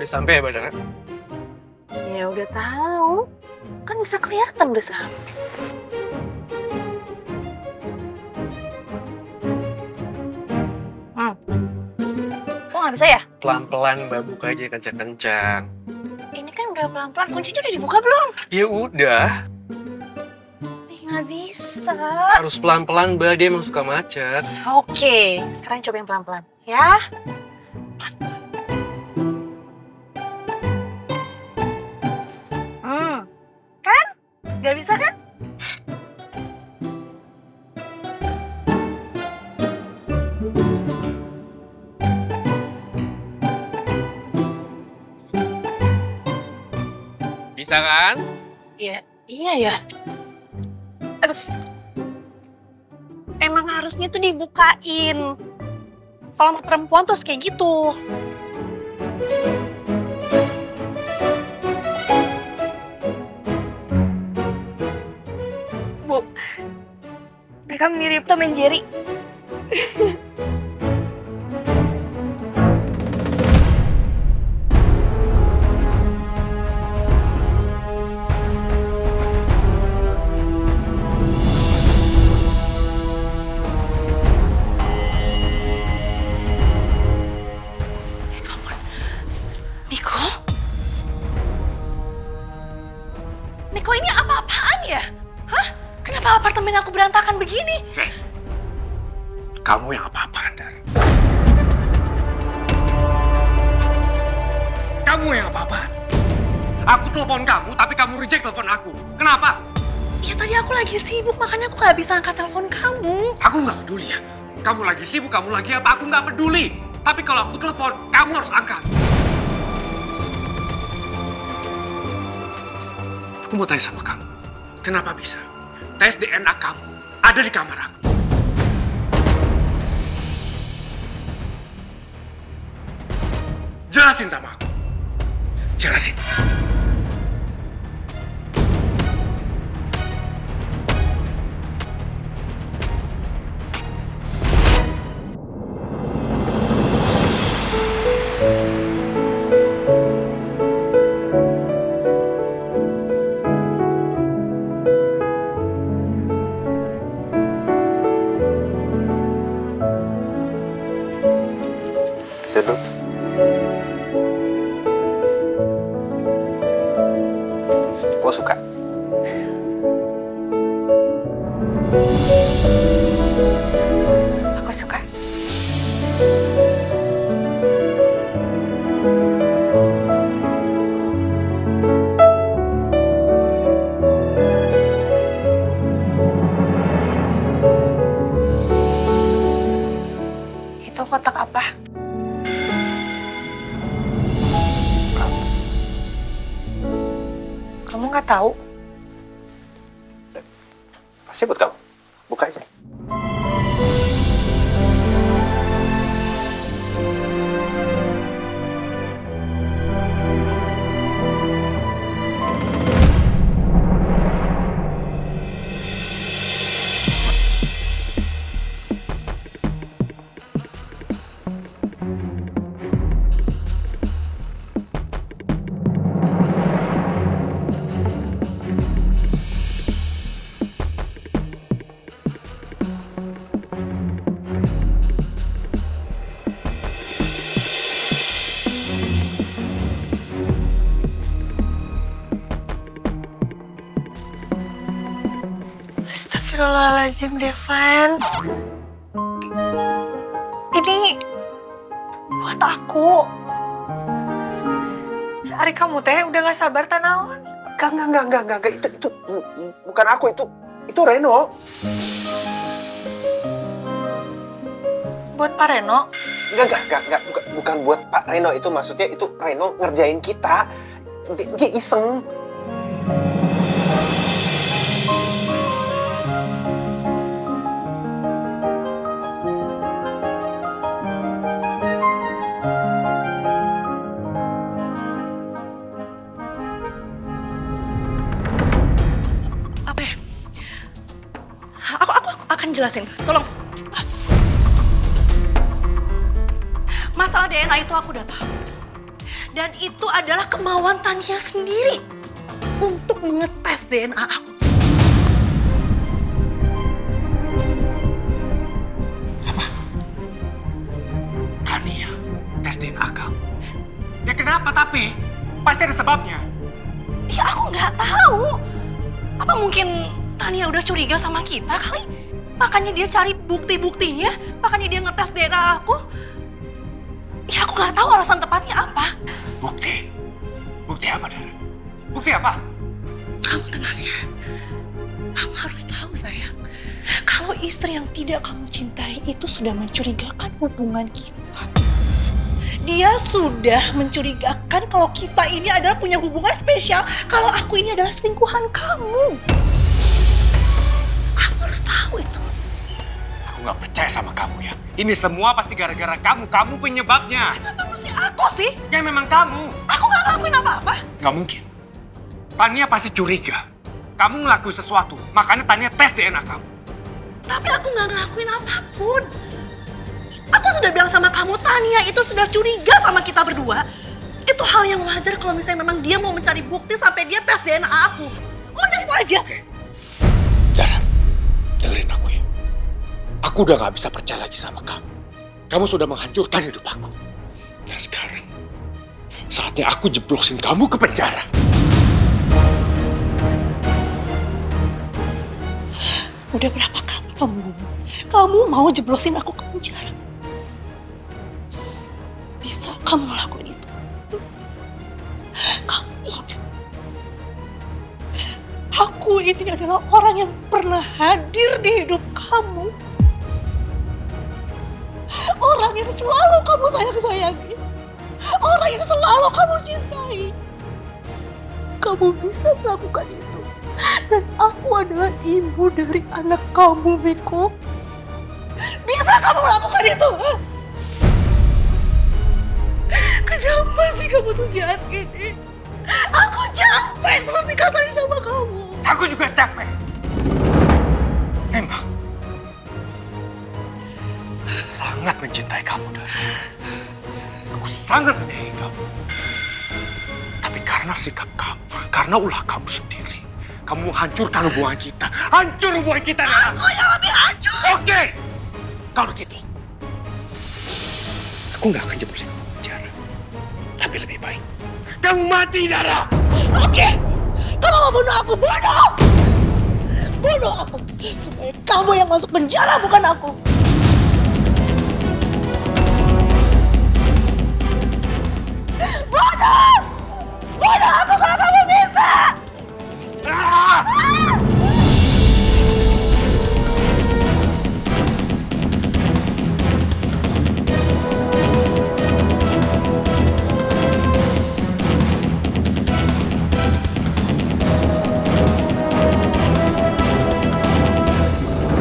Udah sampai ya badannya? Ya udah tahu. Kan bisa kelihatan udah sampai. Kok nggak bisa ya? Pelan-pelan Mbak, buka aja kencang-kencang. Ini kan udah pelan-pelan. Kuncinya udah dibuka belum? Ya udah, Nggak bisa. harus pelan-pelan Mbak, dia emang suka macet. Oke, sekarang coba yang pelan-pelan. Ya. Kan? Nggak bisa kan? Bisa kan? Iya, iya ya. Aduh. Emang harusnya tuh dibukain. Kalau sama perempuan terus kayak gitu. Bu, mereka mirip Tom and Jerry. Miko? Miko ini apa-apaan ya? Hah? Kenapa apartemen aku berantakan begini? Kamu yang apa-apaan, Dar? Kamu yang apa-apaan? Aku telepon kamu, tapi kamu reject telepon aku. Kenapa? Ya tadi aku lagi sibuk, makanya aku gak bisa angkat telepon kamu. Aku nggak peduli ya. Kamu lagi sibuk, kamu lagi apa, aku nggak peduli. Tapi kalau aku telepon, kamu harus angkat. Aku mau tanya sama kamu. Kenapa bisa? Tes DNA kamu ada di kamar aku. Jelasin sama aku. Jelasin. Duduk. Gue suka. Aku suka. Itu kotak apa? Kamu nggak tahu? Pasti buat kamu. Buka aja. Astagfirullahaladzim, Devan. Ini buat aku. Ari kamu teh udah gak sabar tanaon. Enggak. Itu bukan aku, itu Reno. Buat Pak Reno. Enggak, bukan buat Pak Reno. Itu maksudnya itu Reno ngerjain kita. Dia iseng. Apa ya? Aku akan jelasin. Tolong. Masalah DNA itu aku udah tahu. Dan itu adalah kemauan Tania sendiri untuk mengetes DNA aku. Tania, tes DNA kamu. Ya kenapa tapi? Pasti ada sebabnya. Ya aku nggak tahu. Apa mungkin Tania udah curiga sama kita kali? Makanya dia cari bukti-buktinya. Makanya dia ngetes DNA aku. Ya aku nggak tahu alasan tepatnya apa. Bukti? Bukti apa, Dara? Bukti apa? Kamu tenang ya. Kamu harus tahu sayang. Kalau istri yang tidak kamu cintai itu sudah mencurigakan hubungan kita. Dia sudah mencurigakan kalau kita ini adalah punya hubungan spesial. Kalau aku ini adalah selingkuhan kamu. Kamu harus tahu itu. Aku nggak percaya sama kamu ya. Ini semua pasti gara-gara kamu. Kamu penyebabnya. Kenapa mesti aku sih? Ya memang kamu. Aku nggak ngelakuin apa-apa. Nggak mungkin. Tania pasti curiga. Kamu ngelakuin sesuatu, makanya Tania tes DNA kamu. Tapi aku nggak ngelakuin apapun. Aku sudah bilang sama kamu, Tania itu sudah curiga sama kita berdua. Itu hal yang wajar kalau misalnya memang dia mau mencari bukti sampai dia tes DNA aku. Udah itu aja. Oke. Dara, dengerin aku ya. Aku udah gak bisa percaya lagi sama kamu. Kamu sudah menghancurkan hidup aku. Dan sekarang, saatnya aku jeblosin kamu ke penjara. Udah berapa kali kamu ngomong? Kamu mau jeblosin aku ke penjara? Bisa kamu ngelakuin itu? Kamu ingat? Aku ini adalah orang yang pernah hadir di hidup kamu. Orang yang selalu kamu sayang-sayangi. Orang yang selalu kamu cintai. Kamu bisa melakukan itu. Dan aku adalah ibu dari anak kamu, Miko. Bisa kamu melakukan itu? Kenapa sih kamu sejahat ini? Aku capek terus dikasarin sama kamu. Aku juga capek. Memang. Sangat mencintai kamu, Dara. Aku sangat menyayangi kamu. Tapi karena sikap kamu, karena ulah kamu sendiri, kamu menghancurkan hubungan kita. Hancur hubungan kita, Dara. Aku yang lebih hancur. Oke. Kalau gitu, aku nggak akan jeblosin kamu ke penjara. Tapi lebih baik, kamu mati, Dara. Oke. Kamu mau bunuh aku? Bunuh! Bunuh aku. Supaya kamu yang masuk penjara, bukan aku. Bunuh! Bunuh aku, kenapa